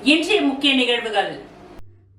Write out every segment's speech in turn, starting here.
இன்றைய முக்கிய நிகழ்வுகள்.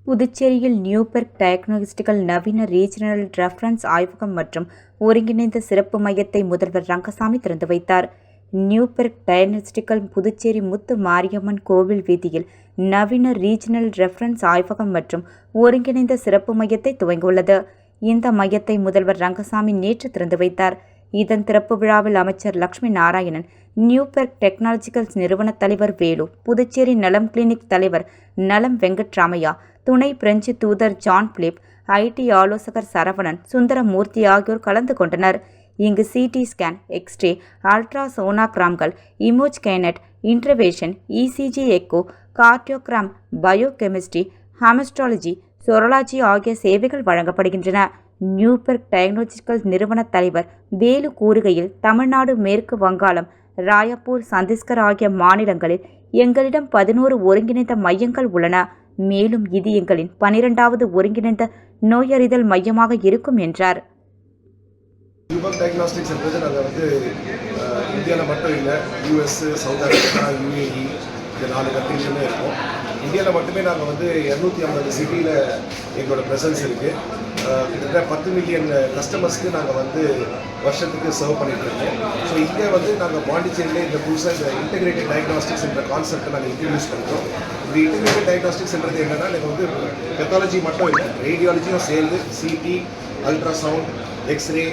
புதுச்சேரியில் நியூபெர்க் டயக்னோஸ்டிக்கல் நவீன ரீஜனல் ரெஃபரன்ஸ் ஆய்வகம் மற்றும் ஒருங்கிணைந்த சிறப்பு மையத்தை முதல்வர் ரங்கசாமி திறந்து வைத்தார். நியூபெர்க் டயக்னோஸ்டிக்கல் புதுச்சேரி முத்து மாரியம்மன் கோவில் வீதியில் நவீன ரீஜனல் ரெஃபரன்ஸ் ஆய்வகம் மற்றும் ஒருங்கிணைந்த சிறப்பு மையத்தை துவங்கியுள்ளது. இந்த மையத்தை முதல்வர் ரங்கசாமி நேற்று திறந்து வைத்தார். இதன் திறப்பு விழாவில் அமைச்சர் லட்சுமி நாராயணன், நியூபெர்க் டெக்னாலஜிக்கல்ஸ் நிறுவன தலைவர் வேலு, புதுச்சேரி நலம் கிளினிக் தலைவர் நலம் வெங்கட்ராமையா, துணை பிரெஞ்சு தூதர் ஜான் பிலிப், ஐடி ஆலோசகர் சரவணன், சுந்தரமூர்த்தி ஆகியோர் கலந்து கொண்டனர். இங்கு சிடி ஸ்கேன், எக்ஸ்ரே, அல்ட்ரா சோனாகிராம்கள், image guided, intervention, ECG echocardiogram, biochemistry, haematology, serology ஆகிய சேவைகள் வழங்கப்படுகின்றன. நியூபெர்க் டயக்னோஸ்டிக்கல் நிறுவன தலைவர் வேலு கூறுகையில், தமிழ்நாடு, மேற்கு வங்காளம், ராயப்பூர், சத்தீஸ்கர் ஆகிய மாநிலங்களில் எங்களிடம் 11 ஒருங்கிணைந்த மையங்கள் உள்ளன. மேலும் இது எங்களின் 12வது ஒருங்கிணைந்த நோயறிதல் மையமாக இருக்கும் என்றார். நியூபெர்க் டயக்னாஸ்டிக்ஸ் என்பது நாங்கள் இந்தியாவில் மட்டும் இல்லை, யூஎஸ், சவுத் ஆஃப்ரிக்கா, யூஏஇ இந்த 4 கண்ட்ரிஸ்லுமே இருக்கோம். இந்தியாவில் மட்டுமே நாங்கள் 250 சிட்டியில் எங்களோட ப்ரெசன்ஸ் இருக்குது. கிட்டத்தட்ட 10 மில்லியன் கஸ்டமர்ஸ்க்கு நாங்கள் வருஷத்துக்கு சர்வ் பண்ணிட்டு இருக்கோம். ஸோ இங்கே நாங்கள் பாண்டிச்சேரியில் இந்த புதுசாக இந்த இன்டெகிரேட்டட் டயக்னாஸ்டிக்ஸ் என்ற கான்செப்டை நாங்கள் இன்ட்ரடியூஸ் பண்ணுறோம். இந்த இன்டெகிரேட்டட் டயக்னாஸ்டிக்ஸ்ன்றது என்னென்னா, நீங்கள் பெத்தாலஜி மட்டும் இல்லை, ரேடியாலஜியும் சேர்ந்து சிடி, அல்ட்ராசவுண்ட், எக்ஸ்ரே,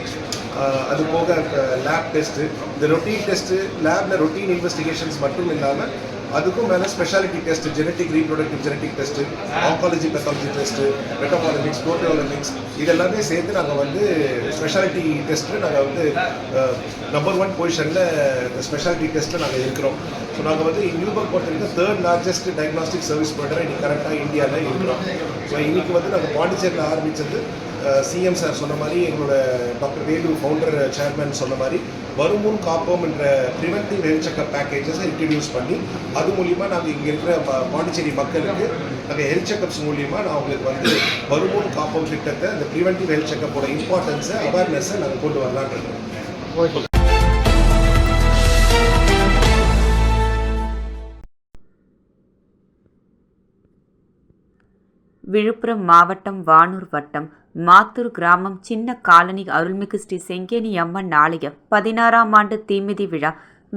அது போக லேப் டெஸ்ட்டு, இந்த ரொட்டீன் டெஸ்ட்டு, லேபில் ரொட்டீன் இன்வெஸ்டிகேஷன்ஸ் மட்டும் இல்லாமல் அதுக்கும் மேலே speciality test, genetic reproductive genetic test, oncology pathology test, metabolomics, proteomics இதெல்லாமே சேர்த்து நாங்கள் ஸ்பெஷாலிட்டி டெஸ்ட்டு நாங்கள் நம்பர் 1 பொசிஷனில் இந்த ஸ்பெஷாலிட்டி டெஸ்ட்டில் நாங்கள் இருக்கிறோம். ஸோ நாங்கள் நியூபெர்க் பொறுத்தவரைக்கும் 3rd லார்ஜஸ்ட் டயக்னாஸ்டிக் சர்வீஸ் ப்ரொவைடராக இன்றைக்கி கரெக்டாக இந்தியாவில் இருக்கிறோம். ஸோ இன்றைக்கி நாங்கள் பாண்டிச்சேரியில் ஆரம்பித்தது சிஎம் சார் சொன்ன மாதிரி, எங்களோட டாக்டர் வேலு ஃபவுண்டர் சேர்மேன் சொன்ன மாதிரி, வருமுன் காப்போம் என்ற ப்ரிவென்டிவ் ஹெல்த் செக்அப் பேக்கேஜஸை இன்ட்ரடியூஸ் பண்ணி அது மூலிமா நாங்கள் இங்கே இருக்கிற பாண்டிச்சேரி மக்களுக்கு நாங்கள் ஹெல்த் செக்அப்ஸ் மூலிமா நான் அவங்களுக்கு வருமுன் காப்போம் திட்டத்தை, இந்த ப்ரிவென்டிவ் ஹெல்த் செக்அப்போட இம்பார்ட்டன்ஸை, அவேர்னஸை நாங்கள் கொண்டு வரலான்னு இருக்கோம். விழுப்புரம் மாவட்டம் வானூர் வட்டம் மாத்தூர் கிராமம் சின்ன காலனி அருள்மிகு ஸ்ரீ செங்கேனி அம்மன் ஆலய 16ஆம் ஆண்டு தீமிதி விழா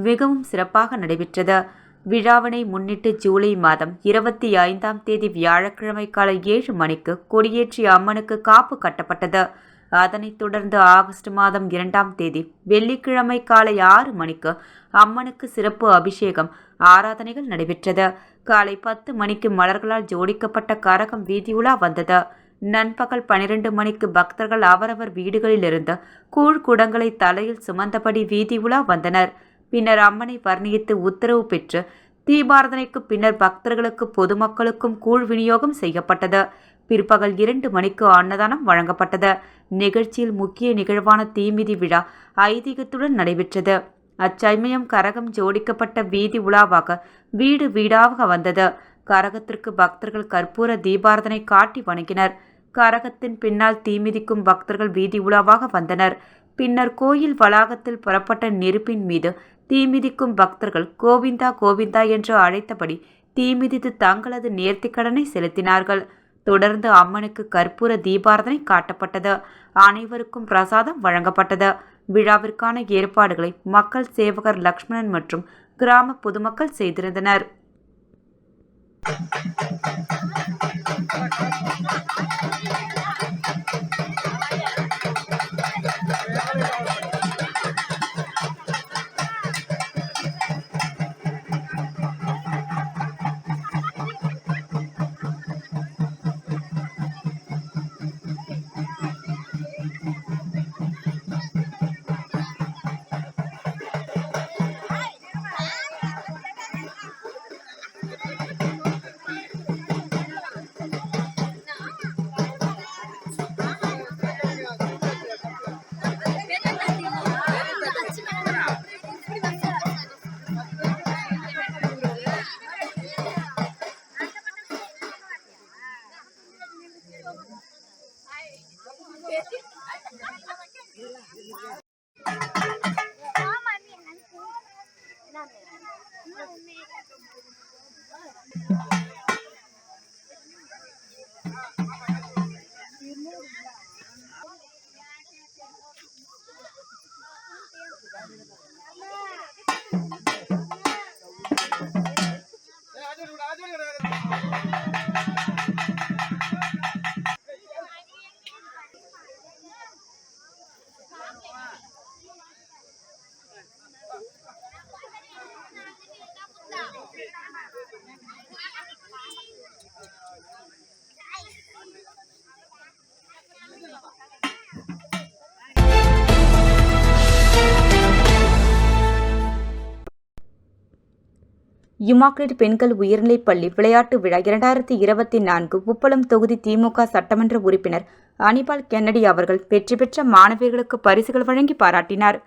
மிகவும் சிறப்பாக நடைபெற்றது. விழாவினை முன்னிட்டு ஜூலை மாதம் 25ஆம் தேதி வியாழக்கிழமை காலை 7 மணிக்கு கொடியேற்றி அம்மனுக்கு காப்பு கட்டப்பட்டது. அதனைத் தொடர்ந்து ஆகஸ்ட் மாதம் 2ஆம் தேதி வெள்ளிக்கிழமை காலை 6 மணிக்கு அம்மனுக்கு சிறப்பு அபிஷேகம், ஆராதனைகள் நடைபெற்றது. காலை 10 மணிக்கு மலர்களால் ஜோடிக்கப்பட்ட கரகம் வீதியுலா வந்தது. நண்பகல் 12 மணிக்கு பக்தர்கள் அவரவர் வீடுகளிலிருந்து கூழ்குடங்களை தலையில் சுமந்தபடி வீதி உலா வந்தனர். பின்னர் அம்மனை வர்ணித்து உத்தரவு பெற்று தீபாரதனைக்கு பின்னர் பக்தர்களுக்கு பொதுமக்களுக்கும் கூழ் விநியோகம் செய்யப்பட்டது. பிற்பகல் 2 மணிக்கு அன்னதானம் வழங்கப்பட்டது. நிகழ்ச்சியில் முக்கிய நிகழ்வான தீமிதி விழா ஐதீகத்துடன் நடைபெற்றது. அச்சமயம் கரகம் ஜோடிக்கப்பட்ட வீதி உலாவாக வீடு வீடாக வந்தது. கரகத்திற்கு பக்தர்கள் கற்பூர தீபாரதனை காட்டி வணங்கினர். கரகத்தின் பின்னால் தீமிதிக்கும் பக்தர்கள் வீதி உலாவாக வந்தனர். பின்னர் கோயில் வளாகத்தில் புறப்பட்ட நெருப்பின் மீது தீமிதிக்கும் பக்தர்கள் கோவிந்தா கோவிந்தா என்று அழைத்தபடி தீமிதித்து தங்களது நேர்த்திக்கடனை செலுத்தினார்கள். தொடர்ந்து அம்மனுக்கு கற்பூர தீபாரதனை காட்டப்பட்டது. அனைவருக்கும் பிரசாதம் வழங்கப்பட்டது. விழாவிற்கான ஏற்பாடுகளை மக்கள் சேவகர் லக்ஷ்மணன் மற்றும் கிராம பொதுமக்கள் செய்திருந்தனர். இமாக்லேட் பெண்கள் உயர்நிலைப்பள்ளி விளையாட்டு விழா 2024 உப்பளம் தொகுதி திமுக சட்டமன்ற உறுப்பினர் அனிபால் கென்னடி அவர்கள் வெற்றி பெற்ற மாணவியர்களுக்கு பரிசுகள் வழங்கி பாராட்டினார்.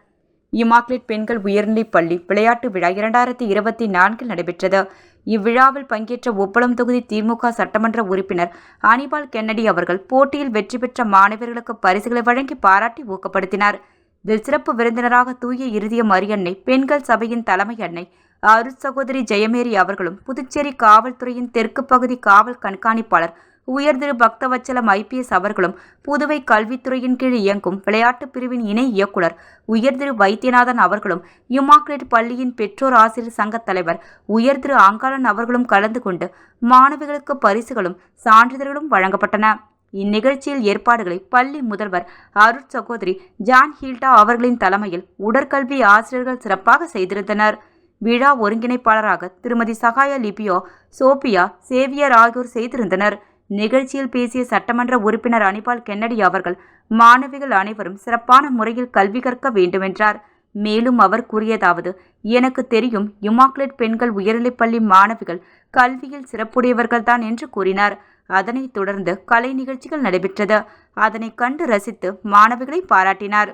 இமாக்லேட் பெண்கள் உயர்நிலைப்பள்ளி விளையாட்டு விழா 2024 நடைபெற்றது. இவ்விழாவில் பங்கேற்ற உப்பளம் தொகுதி திமுக சட்டமன்ற உறுப்பினர் அனிபால் கென்னடி அவர்கள் போட்டியில் வெற்றி பெற்ற மாணவியர்களுக்கு பரிசுகளை வழங்கி பாராட்டி ஊக்கப்படுத்தினார். இதில் சிறப்பு விருந்தினராக தூய இருதய மரியன்னை பெண்கள் சபையின் தலைமை அன்னை அருட்சகோதரி ஜெயமேரி அவர்களும், புதுச்சேரி காவல்துறையின் தெற்கு பகுதி காவல் கண்காணிப்பாளர் உயர்திரு பக்தவச்சலம் IPS அவர்களும், புதுவை கல்வித்துறையின் கீழ் இயங்கும் விளையாட்டு பிரிவின் இணை இயக்குனர் உயர்திரு வைத்தியநாதன் அவர்களும், இமாக்லேட் பள்ளியின் பெற்றோர் ஆசிரியர் சங்க தலைவர் உயர்திரு அங்காளன் அவர்களும் கலந்து கொண்டு மாணவிகளுக்கு பரிசுகளும் சான்றிதழ்களும் வழங்கப்பட்டன. இந்நிகழ்ச்சியில் ஏற்பாடுகளை பள்ளி முதல்வர் அருட்சகோதரி ஜான் ஹீல்டா அவர்களின் தலைமையில் உடற்கல்வி ஆசிரியர்கள் சிறப்பாக செய்திருந்தனர். விழா ஒருங்கிணைப்பாளராக திருமதி சகாயா லிபியோ, சோபியா, சேவியர் ஆகியோர் செய்திருந்தனர். நிகழ்ச்சியில் பேசிய சட்டமன்ற உறுப்பினர் அனிபால் கென்னடி அவர்கள், மாணவிகள் அனைவரும் சிறப்பான முறையில் கல்வி கற்க வேண்டுமென்றார். மேலும் அவர் கூறியதாவது, எனக்கு தெரியும் இமாக்லேட் பெண்கள் உயர்நிலைப்பள்ளி மாணவிகள் கல்வியில் சிறப்புடையவர்கள்தான் என்று கூறினார். அதனைத் தொடர்ந்து கலை நிகழ்ச்சிகள் நடைபெற்றது. அதனை கண்டு ரசித்து மாணவிகளை பாராட்டினார்.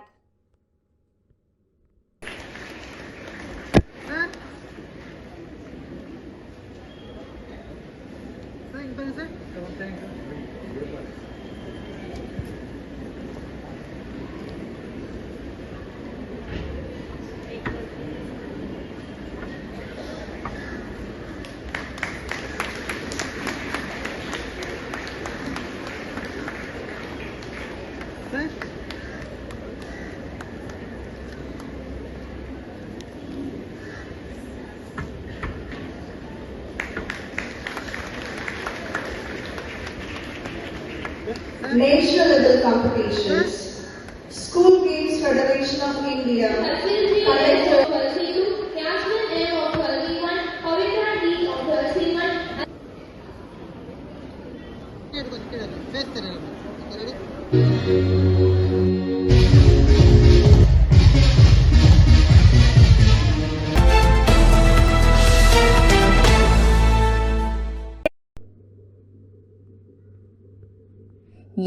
National level competitions, School Games Federation of India,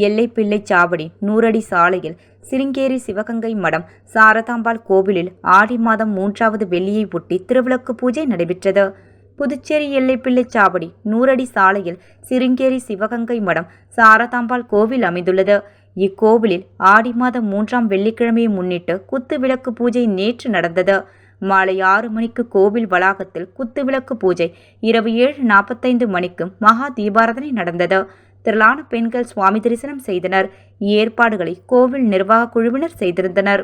Ellaipillai சாவடி 100 அடி சாலையில் சிருங்கேரி சிவகங்கை மடம் சாரதாம்பாள் கோவிலில் ஆடி மாதம் 3வது வெள்ளியை ஒட்டி திருவிளக்கு பூஜை நடைபெற்றது. புதுச்சேரி எல்லைப்பிள்ளை சாவடி 100 அடி சாலையில் சிருங்கேரி சிவகங்கை மடம் சாரதாம்பாள் கோவில் அமைந்துள்ளது. இக்கோவிலில் ஆடி மாதம் 3ஆம் வெள்ளிக்கிழமையை முன்னிட்டு குத்துவிளக்கு பூஜை நேற்று நடந்தது. மாலை 6 மணிக்கு கோவில் வளாகத்தில் குத்துவிளக்கு பூஜை, இரவு 7:45 மணிக்கு மகா தீபாராதனை நடந்தது. திரளான பெண்கள் சுவாமி தரிசனம் செய்தனர். ஏற்பாடுகளை கோவில் நிர்வாக குழுவினர் செய்திருந்தனர்.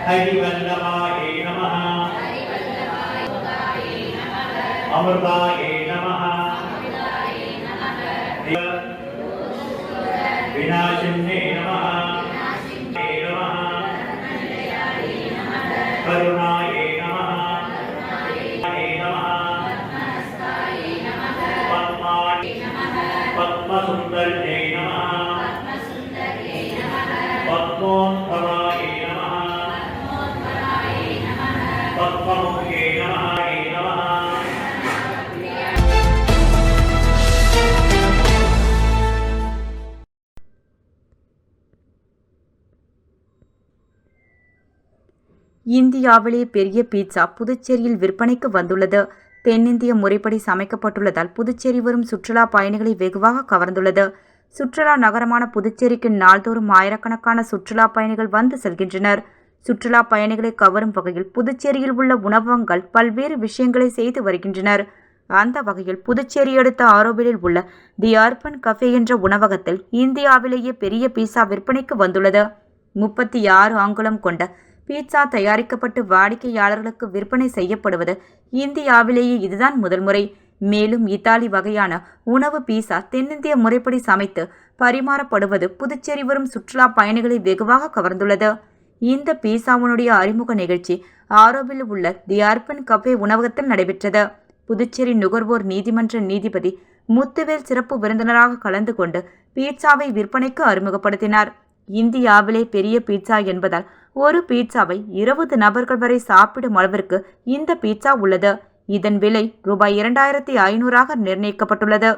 हरिवल्लभाय नमः, अमृताय नमः, विनाशिन्ये नमः, करुणाय नमः, पद्मसुन्दर्ये नमः, पद्मोत्तमाय இந்தியாவிலே பெரிய பீட்சா புதுச்சேரியில் விற்பனைக்கு வந்துள்ளது. தென்னிந்திய முறைப்படி சமைக்கப்பட்டுள்ளதால் புதுச்சேரி வரும் சுற்றுலா பயணிகளை வெகுவாக கவர்ந்துள்ளது. சுற்றுலா நகரமான புதுச்சேரிக்கு நாள்தோறும் ஆயிரக்கணக்கான சுற்றுலா பயணிகள் வந்து செல்கின்றனர். சுற்றுலா பயணிகளை கவரும் வகையில் புதுச்சேரியில் உள்ள உணவகங்கள் பல்வேறு விஷயங்களை செய்து வருகின்றனர். அந்த வகையில் புதுச்சேரி அடுத்த ஆரோவிலில் உள்ள தி அர்பன் கஃபே என்ற உணவகத்தில் இந்தியாவிலேயே பெரிய பீட்சா விற்பனைக்கு வந்துள்ளது. 36 அங்குலம் கொண்ட பீட்சா தயாரிக்கப்பட்டு வாடிக்கையாளர்களுக்கு விற்பனை செய்யப்படுவது இந்தியாவிலேயே இதுதான் முதல் முறை. மேலும் இத்தாலி வகையான உணவு பீட்சா தென்னிந்திய முறைப்படி சமைத்து பரிமாறப்படுவது புதுச்சேரி வரும் சுற்றுலா பயணிகளை வெகுவாக கவர்ந்துள்ளது. இந்த பீட்சாவினுடைய அறிமுக நிகழ்ச்சி ஆரோவில் உள்ள தி அர்பன் கஃபே உணவகத்தில் நடைபெற்றது. புதுச்சேரி நுகர்வோர் நீதிமன்ற நீதிபதி முத்துவேல் சிறப்பு விருந்தினராக கலந்து கொண்டு பீட்சாவை விற்பனைக்கு அறிமுகப்படுத்தினார். இந்தியாவிலே பெரிய பீட்சா என்பதால் ஒரு பீட்சாவை 20 நபர்கள் வரை சாப்பிடும் அளவிற்கு இந்த பீட்சா உள்ளது. இதன் விலை ரூபாய் 2500 நிர்ணயிக்கப்பட்டுள்ளது.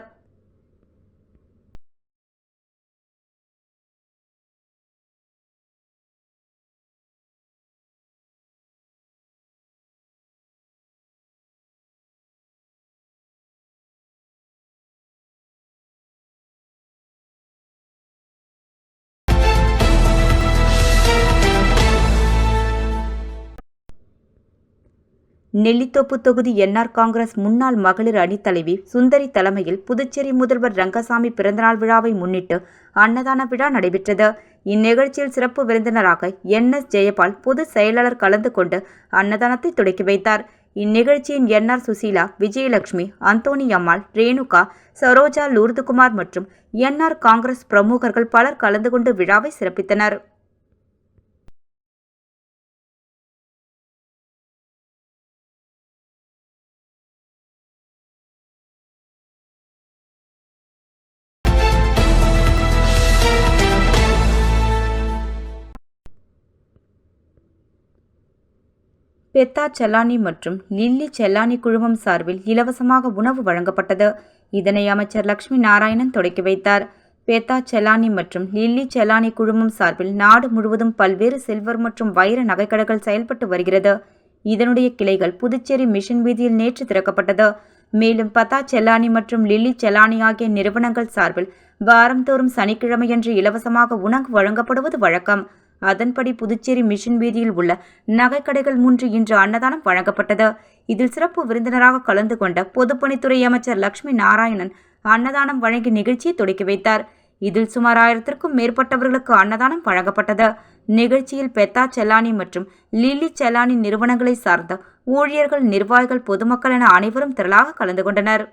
நெல்லித்தோப்பு தொகுதி என்ஆர் காங்கிரஸ் முன்னாள் மகளிர் அணித் தலைவி சுந்தரி தலைமையில் புதுச்சேரி முதல்வர் ரங்கசாமி பிறந்தநாள் விழாவை முன்னிட்டு அன்னதான விழா நடைபெற்றது. இந்நிகழ்ச்சியில் சிறப்பு விருந்தினராக NS ஜெயபால் பொதுச் செயலாளர் கலந்து கொண்டு அன்னதானத்தை தொடக்கி வைத்தார். இந்நிகழ்ச்சியின் NR சுசீலா, விஜயலட்சுமி, அந்தோணி அம்மாள், ரேணுகா, சரோஜா, லூர்துகுமார் மற்றும் NR காங்கிரஸ் பிரமுகர்கள் பலர் கலந்து கொண்டு விழாவை சிறப்பித்தனர். பெத்தா செல்லானி மற்றும் லில்லி செல்லானி குழுமம் சார்பில் இலவசமாக உணவு வழங்கப்பட்டது. இதனை அமைச்சர் லட்சுமி நாராயணன் தொடக்கி வைத்தார். பெத்தா செல்லானி மற்றும் லில்லி செல்லானி குழுமம் சார்பில் நாடு முழுவதும் பல்வேறு சில்வர் மற்றும் வைர நகைக்கடைகள் செயல்பட்டு வருகிறது. இதனுடைய கிளைகள் புதுச்சேரி மிஷன் வீதியில் நேற்று திறக்கப்பட்டது. மேலும் பெத்தா செல்லானி மற்றும் லில்லி செல்லானி ஆகிய நிறுவனங்கள் சார்பில் வாரந்தோறும் சனிக்கிழமையன்று இலவசமாக உணவு வழங்கப்படுவது வழக்கம். அதன்படி புதுச்சேரி மிஷன் வீதியில் உள்ள நகைக்கடைகள் முன்று இன்று அன்னதானம் வழங்கப்பட்டது. இதில் சிறப்பு விருந்தினராக கலந்து கொண்ட பொதுப்பணித்துறை அமைச்சர் லட்சுமி நாராயணன் அன்னதானம் வழங்கி நிகழ்ச்சியை தொடக்கி வைத்தார். இதில் சுமார் 1000க்கும் மேற்பட்டவர்களுக்கு அன்னதானம் வழங்கப்பட்டது. நிகழ்ச்சியில் பெத்தா செல்லானி மற்றும் லில்லி செல்லானி நிறுவனங்களை சார்ந்த ஊழியர்கள், நிர்வாகிகள், பொதுமக்கள் என அனைவரும் திரளாக கலந்து கொண்டனர்.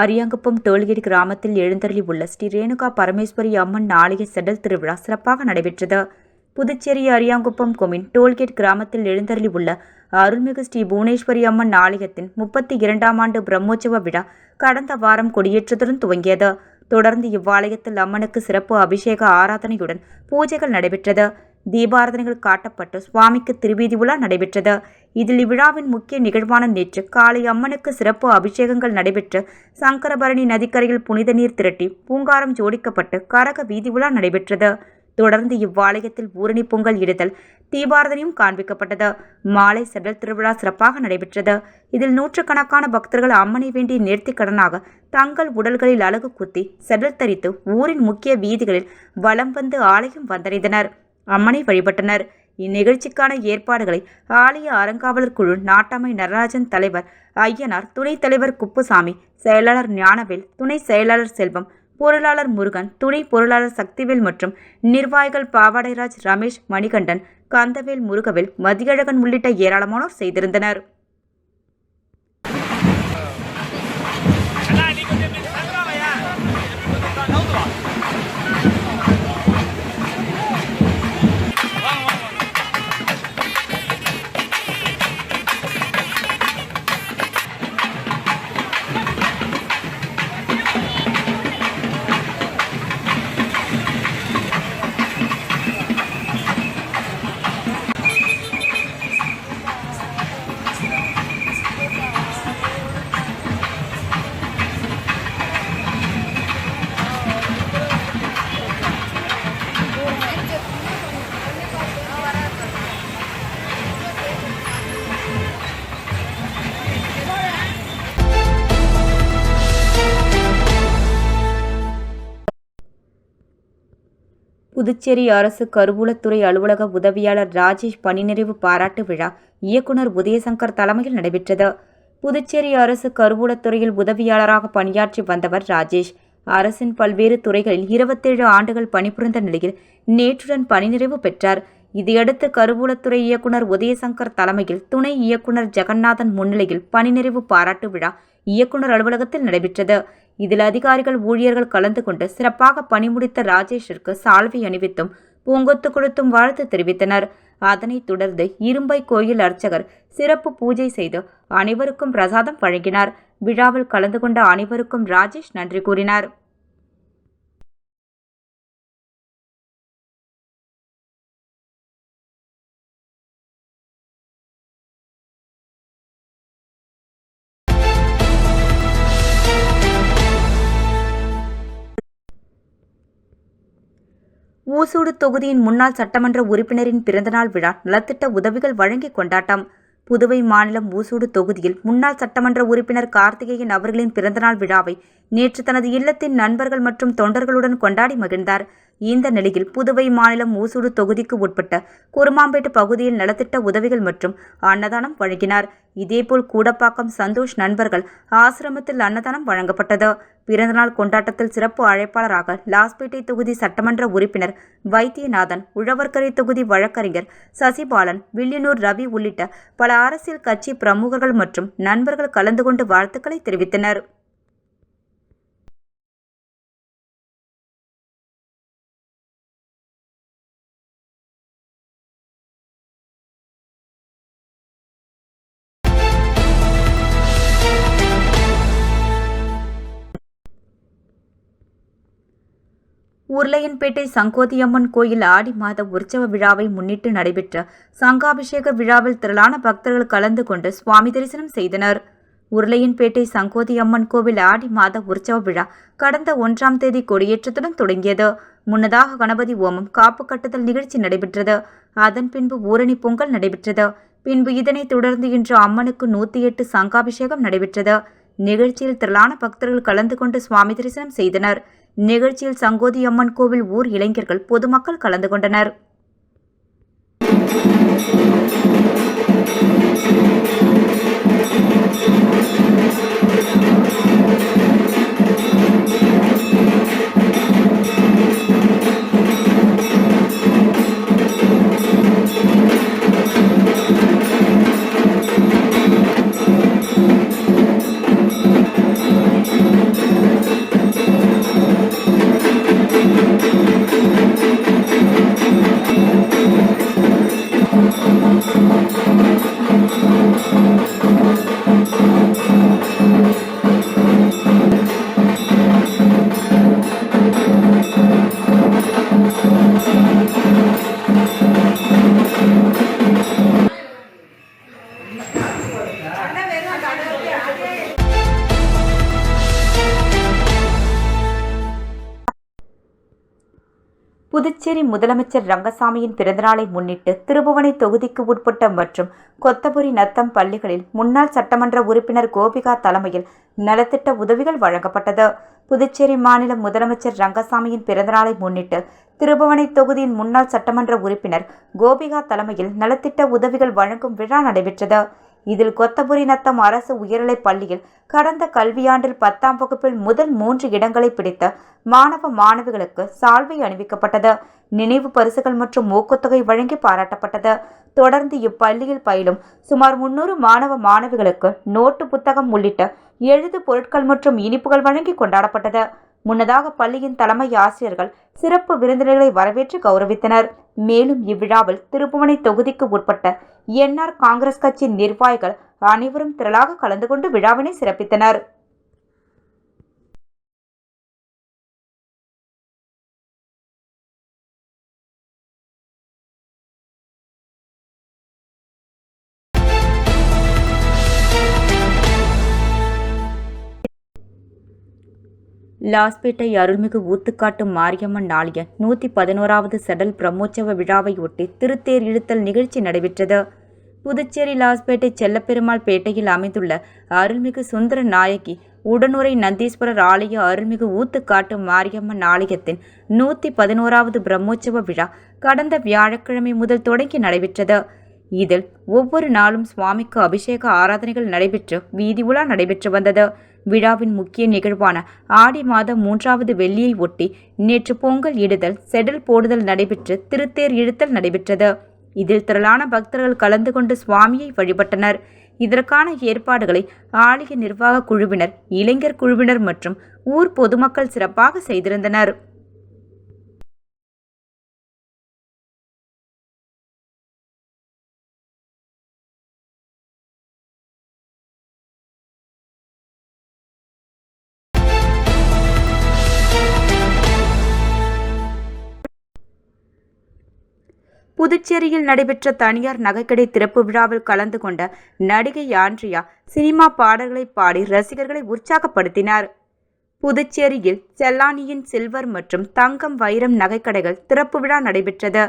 அரியாங்குப்பம் டோல்கேட் கிராமத்தில் எழுந்தருளி உள்ள ஸ்ரீ ரேணுகா பரமேஸ்வரி அம்மன் ஆலய செடல் திருவிழா சிறப்பாக நடைபெற்றது. புதுச்சேரி அரியாங்குப்பம் கொம்யூன் டோல்கேட் கிராமத்தில் எழுந்தருளி உள்ள அருள்மிகு ஸ்ரீ புவனேஸ்வரி அம்மன் ஆலயத்தின் 32ஆம் ஆண்டு பிரம்மோற்சவ விழா கடந்த வாரம் கொடியேற்றத்துடன் துவங்கியது. தொடர்ந்து இவ்வாலயத்தில் அம்மனுக்கு சிறப்பு அபிஷேக ஆராதனையுடன் பூஜைகள் நடைபெற்றது. தீபாராதனைகள் காட்டப்பட்டு சுவாமிக்கு திருவீதி உலா நடைபெற்றது. இதில் இவ்விழாவின் முக்கிய நிகழ்வான நேற்று காலை அம்மனுக்கு சிறப்பு அபிஷேகங்கள் நடைபெற்று சங்கரபரணி நதிக்கரையில் புனித நீர் திரட்டி பூங்காரம் ஜோடிக்கப்பட்டு கரக வீதி உலா நடைபெற்றது. தொடர்ந்து இவ்வாலயத்தில் ஊரணி பொங்கல் இடுதல், தீபாராதனையும் காண்பிக்கப்பட்டது. மாலை செடல் திருவிழா சிறப்பாக நடைபெற்றது. இதில் நூற்றுக்கணக்கான பக்தர்கள் அம்மனை வேண்டிய நேர்த்திக் கடனாக தங்கள் உடல்களில் அலகு குத்தி செடல் தரித்து ஊரின் முக்கிய வீதிகளில் வலம் வந்து ஆலயம் வந்தடைந்தனர். அம்மனை வழிபட்டனர். இந்நிகழ்ச்சிக்கான ஏற்பாடுகளை ஆலய அறங்காவலர் குழு நாட்டாமை நடராஜன் தலைவர் ஐயனார், துணைத் தலைவர் குப்புசாமி, செயலாளர் ஞானவேல், துணை செயலாளர் செல்வம், பொருளாளர் முருகன், துணை பொருளாளர் சக்திவேல் மற்றும் நிர்வாகிகள் பாவாடைராஜ், ரமேஷ், மணிகண்டன், கந்தவேல், முருகவேல், மதியழகன் உள்ளிட்ட ஏராளமானோர் செய்திருந்தனர். புதுச்சேரி அரசு கருவூலத்துறை அலுவலக உதவியாளர் ராஜேஷ் பணிநிறைவு பாராட்டு விழா இயக்குனர் உதயசங்கர் தலைமையில் நடைபெற்றது. புதுச்சேரி அரசு கருவூலத்துறையில் உதவியாளராக பணியாற்றி வந்தவர் ராஜேஷ். அரசின் பல்வேறு துறைகளில் 27 ஆண்டுகள் பணிபுரிந்த நிலையில் நேற்றுடன் பணிநிறைவு பெற்றார். இதையடுத்து கருவூலத்துறை இயக்குனர் உதயசங்கர் தலைமையில் துணை இயக்குனர் ஜெகநாதன் முன்னிலையில் பணிநிறைவு பாராட்டு விழா இயக்குனர் அலுவலகத்தில் நடைபெற்றது. இதில் அதிகாரிகள் ஊழியர்கள் கலந்து கொண்டு சிறப்பாக பணிமுடித்த ராஜேஷிற்கு சால்வை அணிவித்தும் பூங்கொத்து கொடுத்தும் வாழ்த்து தெரிவித்தனர். அதனைத் தொடர்ந்து இரும்பை கோயில் அர்ச்சகர் சிறப்பு பூஜை செய்து அனைவருக்கும் பிரசாதம் வழங்கினார். விழாவில் கலந்து கொண்ட அனைவருக்கும் ராஜேஷ் நன்றி கூறினார். ஊசூடு தொகுதியின் முன்னாள் சட்டமன்ற உறுப்பினரின் பிறந்தநாள் விழா நலத்திட்ட உதவிகள் வழங்கி கொண்டாட்டம். புதுவை மாநிலம் ஊசூடு தொகுதியில் முன்னாள் சட்டமன்ற உறுப்பினர் கார்த்திகேயன் அவர்களின் பிறந்தநாள் விழாவை நேற்று தனது இல்லத்தின் நண்பர்கள் மற்றும் தொண்டர்களுடன் கொண்டாடி மகிழ்ந்தார். இந்த நிலையில் புதுவை மாநிலம் ஊசூடு தொகுதிக்கு உட்பட்ட குருமாம்பேட்டு பகுதியில் நலத்திட்ட உதவிகள் மற்றும் அன்னதானம் வழங்கினார். இதேபோல் கூடப்பாக்கம் சந்தோஷ் நண்பர்கள் ஆசிரமத்தில் அன்னதானம் வழங்கப்பட்டது. பிறந்தநாள் கொண்டாட்டத்தில் சிறப்பு அழைப்பாளராக லாஸ்பேட்டை தொகுதி சட்டமன்ற உறுப்பினர் வைத்தியநாதன், உழவர்கரை தொகுதி வழக்கறிஞர் சசிபாலன், வில்லியனூர் ரவி உள்ளிட்ட பல அரசியல் கட்சி பிரமுகர்கள் மற்றும் நண்பர்கள் கலந்து கொண்டு வாழ்த்துக்களை தெரிவித்தனர். உருளையன்பேட்டை சங்கோதியம்மன் கோயில் ஆடி மாத உற்சவ விழாவை முன்னிட்டு நடைபெற்ற சங்காபிஷேக விழாவில் திரளான பக்தர்கள் கலந்து கொண்டு சுவாமி தரிசனம் செய்தனர். உருளையன்பேட்டை சங்கோதியம்மன் கோவில் ஆடி மாத உற்சவ விழா கடந்த 1ஆம் தேதி கொடியேற்றத்துடன் தொடங்கியது. முன்னதாக கணபதி ஓமம், காப்பு கட்டுதல் நிகழ்ச்சி நடைபெற்றது. அதன் பின்பு ஊரணி பொங்கல் நடைபெற்றது. பின்பு இதனைத் தொடர்ந்து இன்று அம்மனுக்கு 108 சங்காபிஷேகம் நடைபெற்றது. நிகழ்ச்சியில் திரளான பக்தர்கள் கலந்து கொண்டு சுவாமி தரிசனம் செய்தனர். நிகழ்ச்சியில் சங்கோதியம்மன் கோவில் ஊர் இளைஞர்கள், பொதுமக்கள் கலந்து கொண்டனர். புதுச்சேரி முதலமைச்சர் ரங்கசாமியின் பிறந்தநாளை முன்னிட்டு திருபுவனை தொகுதிக்கு உட்பட்ட மற்றும் கொத்தபுரி நத்தம் பள்ளிகளில் முன்னாள் சட்டமன்ற உறுப்பினர் கோபிகா தலைமையில் நலத்திட்ட உதவிகள் வழங்கப்பட்டது. புதுச்சேரி மாநில முதலமைச்சர் ரங்கசாமியின் பிறந்தநாளை முன்னிட்டு திருபுவனை தொகுதியின் முன்னாள் சட்டமன்ற உறுப்பினர் கோபிகா தலைமையில் நலத்திட்ட உதவிகள் வழங்கும் விழா நடைபெற்றது. இதில் கொத்தபுரி நத்தம் அரசு உயர்நிலைப் பள்ளியில் கடந்த கல்வியாண்டில் 10ஆம் வகுப்பில் முதல் 3 இடங்களை பிடித்த மாணவ மாணவிகளுக்கு சால்வை அணிவிக்கப்பட்டது. நினைவு பரிசுகள் மற்றும் ஊக்கத்தொகை வழங்கி பாராட்டப்பட்டது. தொடர்ந்து இப்பள்ளியில் பயிலும் சுமார் 300 மாணவ மாணவிகளுக்கு நோட்டு, புத்தகம் உள்ளிட்ட எழுது பொருட்கள் மற்றும் இனிப்புகள் வழங்கி கொண்டாடப்பட்டது. முன்னதாக பள்ளியின் தலைமை ஆசிரியர்கள் சிறப்பு விருந்தினர்களை வரவேற்று கௌரவித்தனர். மேலும் இவ்விழாவில் திருபுவனை தொகுதிக்கு உட்பட்ட என்ஆர் காங்கிரஸ் கட்சி நிர்வாகிகள் அனைவரும் திரளாக கலந்து கொண்டு விழாவினை சிறப்பித்தனர். லாஸ்பேட்டை அருள்மிகு ஊத்துக்காட்டு மாரியம்மன் ஆலய 111வது செடல் பிரம்மோற்சவ விழாவை ஒட்டி திருத்தேர் இழுத்தல் நிகழ்ச்சி நடைபெற்றது. புதுச்சேரி லாஸ்பேட்டை செல்லப்பெருமாள் பேட்டையில் அமைந்துள்ள அருள்மிகு சுந்தர நாயகி உடனுறை நந்தீஸ்வரர் ஆலய அருள்மிகு ஊத்துக்காட்டு மாரியம்மன் ஆலயத்தின் 111வது பிரம்மோற்சவ விழா கடந்த வியாழக்கிழமை முதல் தொடங்கி நடைபெற்றது. இதில் ஒவ்வொரு நாளும் சுவாமிக்கு அபிஷேக ஆராதனைகள் நடைபெற்று வீதி உலா நடைபெற்று வந்தது. விழாவின் முக்கிய நிகழ்வான ஆடி மாதம் 3வது வெள்ளியை ஒட்டி நேற்று பொங்கல் இடுதல், செடல் போடுதல் நடைபெற்று திருத்தேர் இழுத்தல் நடைபெற்றது. இதில் திரளான பக்தர்கள் கலந்து கொண்டு சுவாமியை வழிபட்டனர். இதற்கான ஏற்பாடுகளை ஆலய நிர்வாக குழுவினர், இளைஞர் குழுவினர் மற்றும் ஊர் பொதுமக்கள் சிறப்பாக செய்திருந்தனர். புதுச்சேரியில் நடைபெற்ற தனியார் நகைக்கடை திறப்பு விழாவில் கலந்து கொண்ட நடிகை ஆண்ட்ரியா சினிமா பாடல்களை பாடி ரசிகர்களை உற்சாகப்படுத்தினார். புதுச்சேரியில் செல்லானியின் சில்வர் மற்றும் தங்கம், வைரம் நகைக்கடைகள் திறப்பு விழா நடைபெற்றது.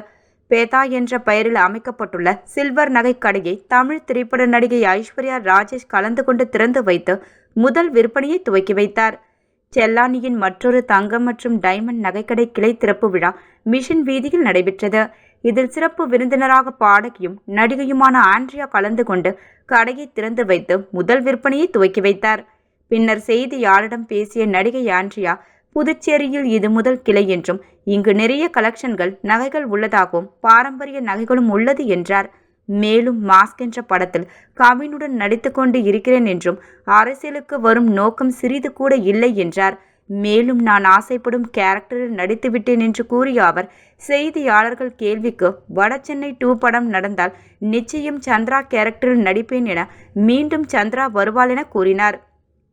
பேதா என்ற பெயரில் அமைக்கப்பட்டுள்ள சில்வர் நகைக்கடையை தமிழ் திரைப்பட நடிகை ஐஸ்வர்யா ராஜேஷ் கலந்து கொண்டு திறந்து வைத்து முதல் விற்பனையை துவக்கி வைத்தார். செல்லானியின் மற்றொரு தங்கம் மற்றும் டைமண்ட் நகைக்கடை கிளை திறப்பு விழா மிஷன் வீதியில் நடைபெற்றது. இதில் சிறப்பு விருந்தினராக பாடகியும் நடிகையுமான ஆண்ட்ரியா கலந்து கொண்டு கடையை திறந்து வைத்து முதல் விற்பனையை துவக்கி வைத்தார். பின்னர் செய்தியாளரிடம் பேசிய நடிகை ஆண்ட்ரியா, புதுச்சேரியில் இது முதல் கிளை என்றும் இங்கு நிறைய கலெக்ஷன்கள், நகைகள் உள்ளதாகவும் பாரம்பரிய நகைகளும் உள்ளது என்றார். மேலும் மாஸ்க் என்ற படத்தில் கவினுடன் நடித்து கொண்டு இருக்கிறேன் என்றும் அரசியலுக்கு வரும் நோக்கம் சிறிது கூட இல்லை என்றார். மேலும் நான் ஆசைப்படும் கேரக்டரில் நடித்துவிட்டேன் என்று கூறிய அவர், செய்தியாளர்கள் கேள்விக்கு வடசென்னை 2 படம் நடந்தால் நிச்சயம் சந்திரா கேரக்டரில் நடிப்பேன் என மீண்டும் சந்திரா வருவாள் என கூறினார்.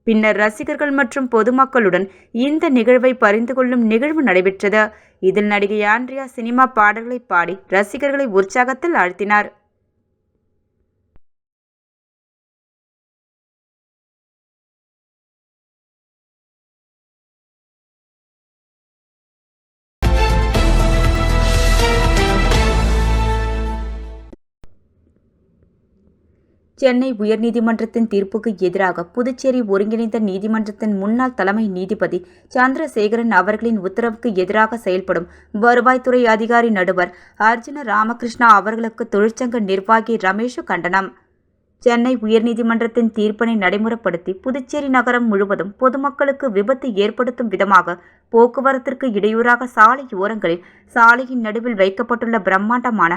பின்னர் ரசிகர்கள் மற்றும் பொதுமக்களுடன் இந்த நிகழ்வை பகிர்ந்து கொள்ளும் நிகழ்வு நடைபெற்றது. இதில் நடிகை ஆண்ட்ரியா சினிமா பாடல்களை பாடி ரசிகர்களை உற்சாகத்தில் ஆழ்த்தினார். சென்னை உயர்நீதிமன்றத்தின் தீர்ப்புக்கு எதிராக புதுச்சேரி ஒருங்கிணைந்த நீதிமன்றத்தின் முன்னாள் தலைமை நீதிபதி சந்திரசேகரன் அவர்களின் உத்தரவுக்கு எதிராக செயல்படும் வருவாய்த்துறை அதிகாரி நடுவர் அர்ஜுன ராமகிருஷ்ணா அவர்களுக்கு தொழிற்சங்க நிர்வாகி ரமேஷ் கண்டனம். சென்னை உயர்நீதிமன்றத்தின் தீர்ப்பினை நடைமுறைப்படுத்தி புதுச்சேரி நகரம் முழுவதும் பொதுமக்களுக்கு விபத்து ஏற்படுத்தும் விதமாக போக்குவரத்திற்கு இடையூறாக சாலையோரங்களில் சாலையின் நடுவில் வைக்கப்பட்டுள்ள பிரம்மாண்டமான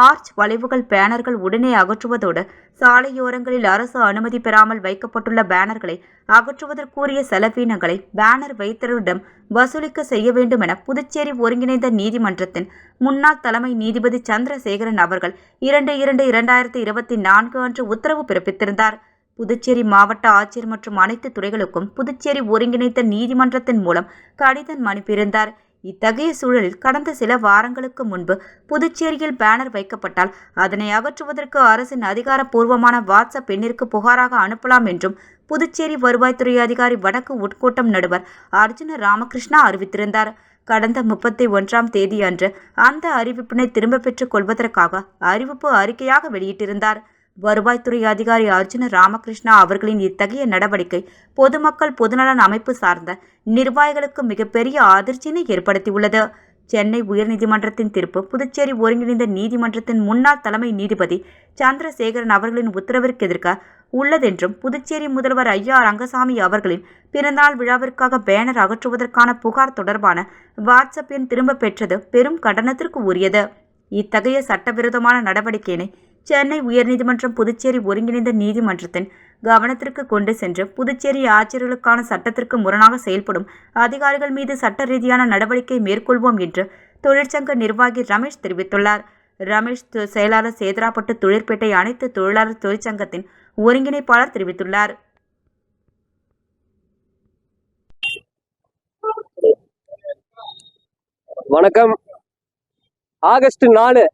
ஆர்ச் வளைவுகள், பேனர்கள் உடனே அகற்றுவதோடு சாலையோரங்களில் அரசு அனுமதி பெறாமல் வைக்கப்பட்டுள்ள பேனர்களை அகற்றுவதற்குரிய செலவீனங்களை பேனர் வைத்தவரிடம் வசூலிக்க செய்ய வேண்டும் என புதுச்சேரி ஒருங்கிணைந்த நீதிமன்றத்தின் முன்னாள் தலைமை நீதிபதி சந்திரசேகரன் அவர்கள் 2/2/2024 அன்று உத்தரவு பிறப்பித்திருந்தார். புதுச்சேரி மாவட்ட ஆட்சியர் மற்றும் அனைத்து துறைகளுக்கும் புதுச்சேரி ஒருங்கிணைந்த நீதிமன்றத்தின் மூலம் கடிதம் அனுப்பியிருந்தார். இத்தகைய சூழலில் கடந்த சில வாரங்களுக்கு முன்பு புதுச்சேரியில் பேனர் வைக்கப்பட்டால் அதனை அகற்றுவதற்கு அரசின் அதிகாரப்பூர்வமான வாட்ஸ்அப் எண்ணிற்கு புகாராக அனுப்பலாம் என்றும் புதுச்சேரி வருவாய்த்துறை அதிகாரி வடக்கு உட்கோட்டம் நடுவர் அர்ஜுன ராமகிருஷ்ணா அறிவித்திருந்தார். கடந்த 31ஆம் தேதி அன்று அந்த அறிவிப்பினை திரும்ப பெற்றுக் கொள்வதற்காக அறிவிப்பு அறிக்கையாக வெளியிட்டிருந்தார். வருவாய்த்துறை அதிகாரி அர்ஜுன ராமகிருஷ்ணா அவர்களின் இத்தகைய நடவடிக்கை பொதுமக்கள், பொதுநலன் அமைப்பு சார்ந்த நிர்வாகிகளுக்கு மிகப்பெரிய அதிர்ச்சியினை ஏற்படுத்தியுள்ளது. சென்னை உயர்நீதிமன்றத்தின் தீர்ப்பு புதுச்சேரி ஒருங்கிணைந்த நீதிமன்றத்தின் முன்னாள் தலைமை நீதிபதி சந்திரசேகரன் அவர்களின் உத்தரவிற்கு எதிர்க்க உள்ளதென்றும் புதுச்சேரி முதல்வர் ஐயா ரங்கசாமி அவர்களின் பிறந்தநாள் விழாவிற்காக பேனர் அகற்றுவதற்கான புகார் தொடர்பான வாட்ஸ்அப் எண் திரும்ப பெற்றது பெரும் கண்டனத்திற்கு உரியது. இத்தகைய சட்டவிரோதமான நடவடிக்கையினை சென்னை உயர்நீதிமன்றம் புதுச்சேரி ஒருங்கிணைந்த நீதிமன்றத்தின் கவனத்திற்கு கொண்டு சென்று புதுச்சேரி ஆட்சியர்களுக்கான சட்டத்திற்கு முரணாக செயல்படும் அதிகாரிகள் மீது சட்ட ரீதியான நடவடிக்கை மேற்கொள்வோம் என்று தொழிற்சங்க நிர்வாகி ரமேஷ் தெரிவித்துள்ளார். ரமேஷ் செயலாளர் சேதராப்பட்டு தொழிற்பேட்டை அனைத்து தொழிலாளர் தொழிற்சங்கத்தின் ஒருங்கிணைப்பாளர் தெரிவித்துள்ளார். வணக்கம். ஆகஸ்ட் 4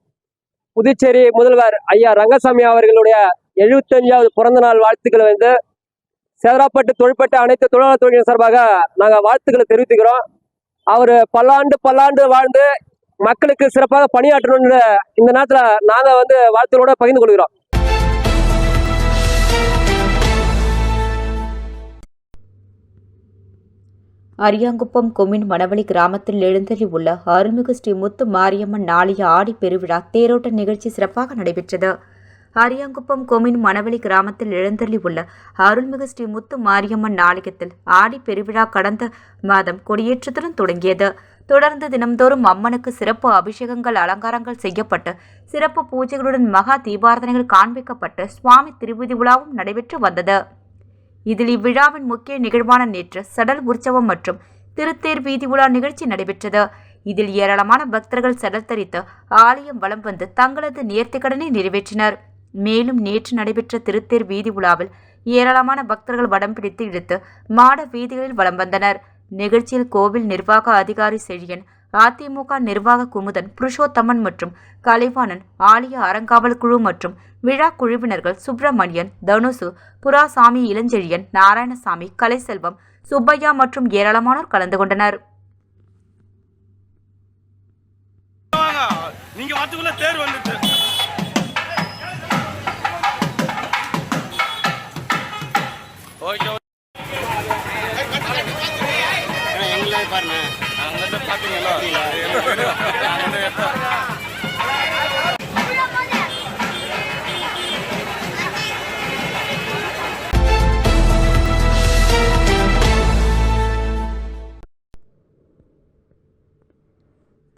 புதுச்சேரி முதல்வர் ஐயா ரங்கசாமி அவர்களுடைய 75வது பிறந்த நாள் வாழ்த்துக்களை வந்து சேதராப்பட்டு தொழிற்பட்ட அனைத்து தொழிலாளர் தொழில் சார்பாக நாங்கள் வாழ்த்துக்களை தெரிவித்துக்கிறோம். அவர் பல்லாண்டு வாழ்ந்து மக்களுக்கு சிறப்பாக பணியாற்றணும்னு இந்த நேரத்தில் நாங்கள் வந்து வாழ்த்துக்களோட பகிர்ந்து கொள்கிறோம். அரியாங்குப்பம் கொம்யூன் மணவெளி கிராமத்தில் எழுந்தள்ளி உள்ள அருள்மிகு ஸ்ரீ முத்து மாரியம்மன் ஆலய ஆடி பெருவிழா தேரோட்ட நிகழ்ச்சி சிறப்பாக நடைபெற்றது. அரியாங்குப்பம் கொம்யூன் மணவெளி கிராமத்தில் எழுந்தள்ளி உள்ள அருள்மிகு ஸ்ரீ முத்து மாரியம்மன் ஆலயத்தில் ஆடி பெருவிழா கடந்த மாதம் கொடியேற்றத்துடன் தொடங்கியது. தொடர்ந்து தினம்தோறும் அம்மனுக்கு சிறப்பு அபிஷேகங்கள் அலங்காரங்கள் செய்யப்பட்டு சிறப்பு பூஜைகளுடன் மகா தீபாரதனைகள் காண்பிக்கப்பட்டு சுவாமி திருவிதி உலாவும் நடைபெற்று வந்தது. இதில் இவ்விழாவின் முக்கிய நிகழ்வான நேற்று சடல் உற்சவம் மற்றும் திருத்தேர் வீதி உலா நிகழ்ச்சி நடைபெற்றது. இதில் ஏராளமான பக்தர்கள் சடல் தரித்து ஆலயம் வலம் வந்து தங்களது நேர்த்திக்கடனை நிறைவேற்றினர். மேலும் நேற்று நடைபெற்ற திருத்தேர் வீதி உலாவில் ஏராளமான பக்தர்கள் வடம் பிடித்து இழுத்து மாட வீதிகளில் வலம் வந்தனர். நிகழ்ச்சியில் கோவில் நிர்வாக அதிகாரி செழியன், அதிமுக நிர்வாக குமுதன், புருஷோத்தமன் மற்றும் கலைவாணன், ஆலய அறங்காவல் குழு மற்றும் விழா குழுவினர்கள் சுப்பிரமணியன், தனுசு, புராசாமி, இளஞ்செழியன், நாராயணசாமி, கலைசெல்வம், சுப்பையா மற்றும் ஏராளமானோர் கலந்து கொண்டனர்.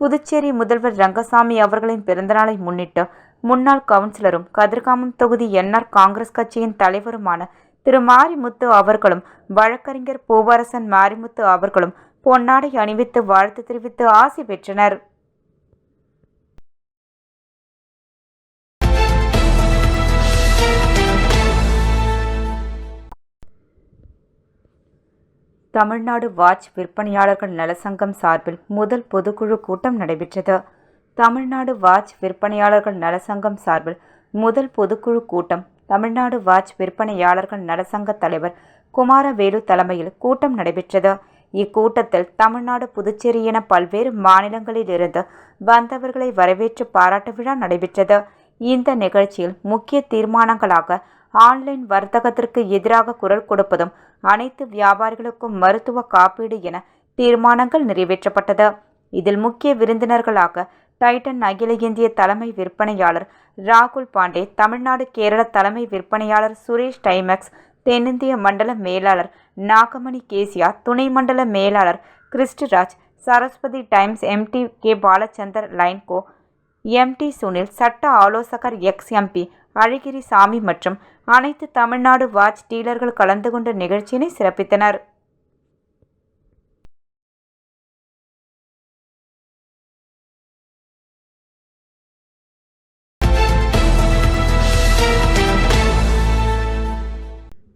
புதுச்சேரி முதல்வர் ரங்கசாமி அவர்களின் பிறந்தநாளை முன்னிட்டு முன்னாள் கவுன்சிலரும் கதிர்காமம் தொகுதி என்ஆர் காங்கிரஸ் கட்சியின் தலைவருமான திரு மாரிமுத்து அவர்களும் வழக்கறிஞர் பூவரசன் மாரிமுத்து அவர்களும் பொன்னாடை அணிவித்து வாழ்த்து தெரிவித்து ஆசி பெற்றனர். தமிழ்நாடு வாட்ச் விற்பனையாளர்கள் நலசங்கம் சார்பில் முதல் பொதுக்குழு கூட்டம் நடைபெற்றது. தமிழ்நாடு வாட்ச் விற்பனையாளர்கள் நலசங்கம் சார்பில் முதல் பொதுக்குழு கூட்டம் தமிழ்நாடு வாட்ச் விற்பனையாளர்கள் நலசங்க தலைவர் குமாரவேலு தலைமையில் கூட்டம் நடைபெற்றது. இக்கூட்டத்தில் தமிழ்நாடு, புதுச்சேரி என பல்வேறு மாநிலங்களிலிருந்து வந்தவர்களை வரவேற்று பாராட்டு விழா நடைபெற்றது. இந்த நிகழ்ச்சியில் முக்கிய தீர்மானங்களாக ஆன்லைன் வர்த்தகத்திற்கு எதிராக குரல் கொடுப்பதும், அனைத்து வியாபாரிகளுக்கும் மருத்துவ காப்பீடு என தீர்மானங்கள் நிறைவேற்றப்பட்டது. இதில் முக்கிய விருந்தினர்களாக டைட்டன் அகில இந்திய தலைமை விற்பனையாளர் ராகுல் பாண்டே, தமிழ்நாடு கேரள தலைமை விற்பனையாளர் சுரேஷ் டைமக்ஸ், தென்னிந்திய மண்டல மேலாளர் நாகமணி கேசியா, துணை மண்டல மேலாளர் Kristiraj, Saraswathi times MD K Balachander, லைன்கோ எம்டி சுனில், சட்ட ஆலோசகர் எக்ஸ்-எம்பி அழகிரி சாமி மற்றும் அனைத்து தமிழ்நாடு வாட்ச் டீலர்கள் கலந்து கொண்ட நிகழ்ச்சியினை சிறப்பித்தனர்.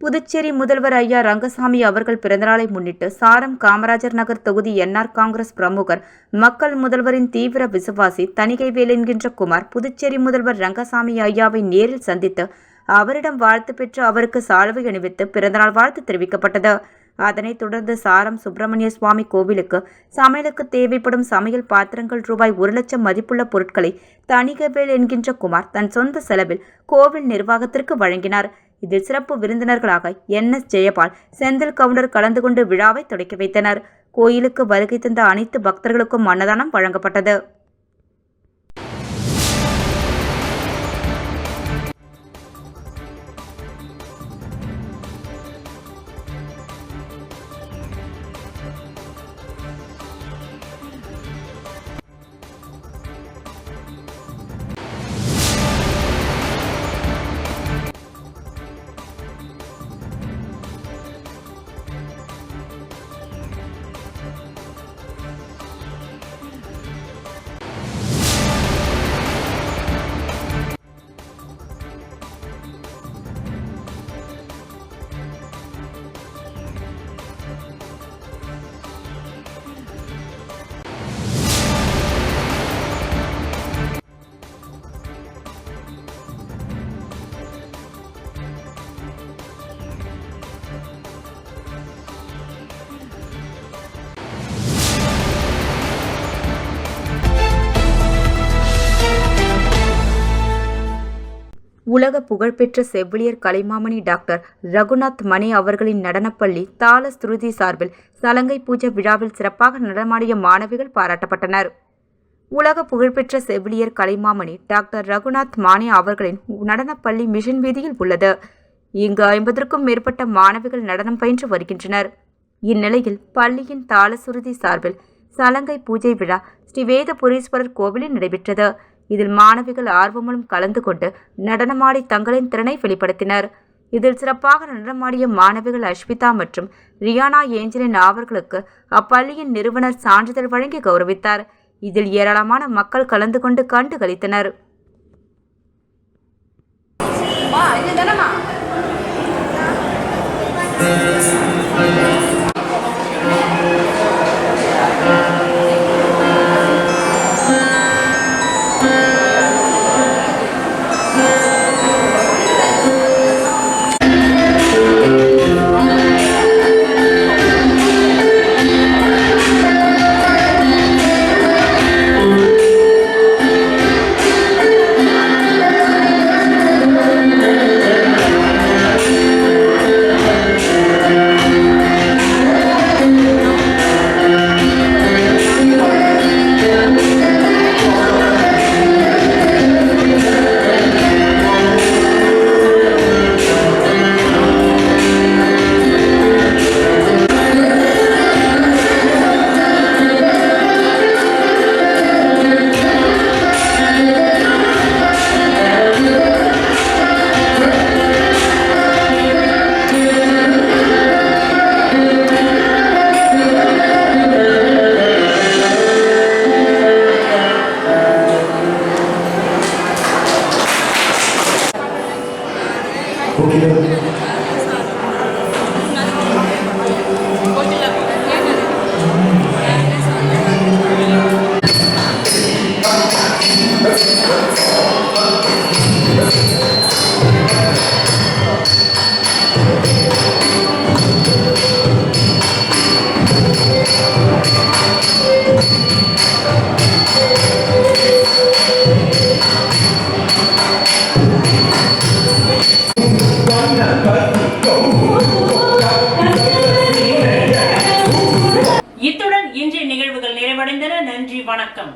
புதுச்சேரி முதல்வர் ஐயா ரங்கசாமி அவர்கள் பிறந்தநாளை முன்னிட்டு சாரம் காமராஜர் நகர் தொகுதி என்ஆர் காங்கிரஸ் பிரமுகர், மக்கள் முதல்வரின் தீவிர விசுவாசி தணிகைவேல் என்கின்ற குமார் புதுச்சேரி முதல்வர் ரங்கசாமி ஐயாவை நேரில் சந்தித்து அவரிடம் வாழ்த்து பெற்று அவருக்கு சால்வை அணிவித்து பிறந்தநாள் வாழ்த்து தெரிவிக்கப்பட்டது. அதனைத் தொடர்ந்து சாரம் சுப்பிரமணிய சுவாமி கோவிலுக்கு சமையலுக்கு தேவைப்படும் சமையல் பாத்திரங்கள் ரூபாய் 1,00,000 மதிப்புள்ள பொருட்களை தணிகைவேல் என்கின்ற குமார் தன் சொந்த செலவில் கோவில் நிர்வாகத்திற்கு வழங்கினார். இதில் சிறப்பு விருந்தினர்களாக NS ஜெயபால், செந்தில் கவுண்டர் கலந்து கொண்டு விழாவை தொடக்கி வைத்தனர். கோயிலுக்கு வருகை தந்த அனைத்து பக்தர்களுக்கும் அன்னதானம் வழங்கப்பட்டது. உலக புகழ்பெற்ற செவிலியர் கலைமாமணி டாக்டர் ரகுநாத் மணி அவர்களின் நடனப்பள்ளி தாள ஸ்ருதி சார்பில் சலங்கை பூஜை விழாவில் சிறப்பாக நடனமாடிய மாணவிகள் பாராட்டப்பட்டனர். உலக புகழ்பெற்ற செவிலியர் கலைமாமணி டாக்டர் ரகுநாத் மானி அவர்களின் நடனப்பள்ளி மிஷன் வீதியில் உள்ளது. இங்கு 50க்கும் மேற்பட்ட மாணவிகள் நடனம் பயின்று வருகின்றனர். இந்நிலையில் பள்ளியின் தாளசுருதி சார்பில் சலங்கை பூஜை விழா ஸ்ரீ வேதபுரீஸ்வரர் கோவிலில் நடைபெற்றது. இதில் மாணவிகள் ஆர்வமுடன் கலந்து கொண்டு நடனமாடி தங்களின் திறனை வெளிப்படுத்தினர். இதில் சிறப்பாக நடனமாடிய மாணவிகள் அஸ்விதா மற்றும் ரியானா ஏஞ்சலின் அவர்களுக்கு அப்பள்ளியின் நிறுவனர் சான்றிதழ் வழங்கி கௌரவித்தார். இதில் ஏராளமான மக்கள் கலந்து கொண்டு கண்டு களித்தனர். இத்துடன் இன்றைய நிகழ்வுகள் நிறைவடைந்தன. நன்றி, வணக்கம்.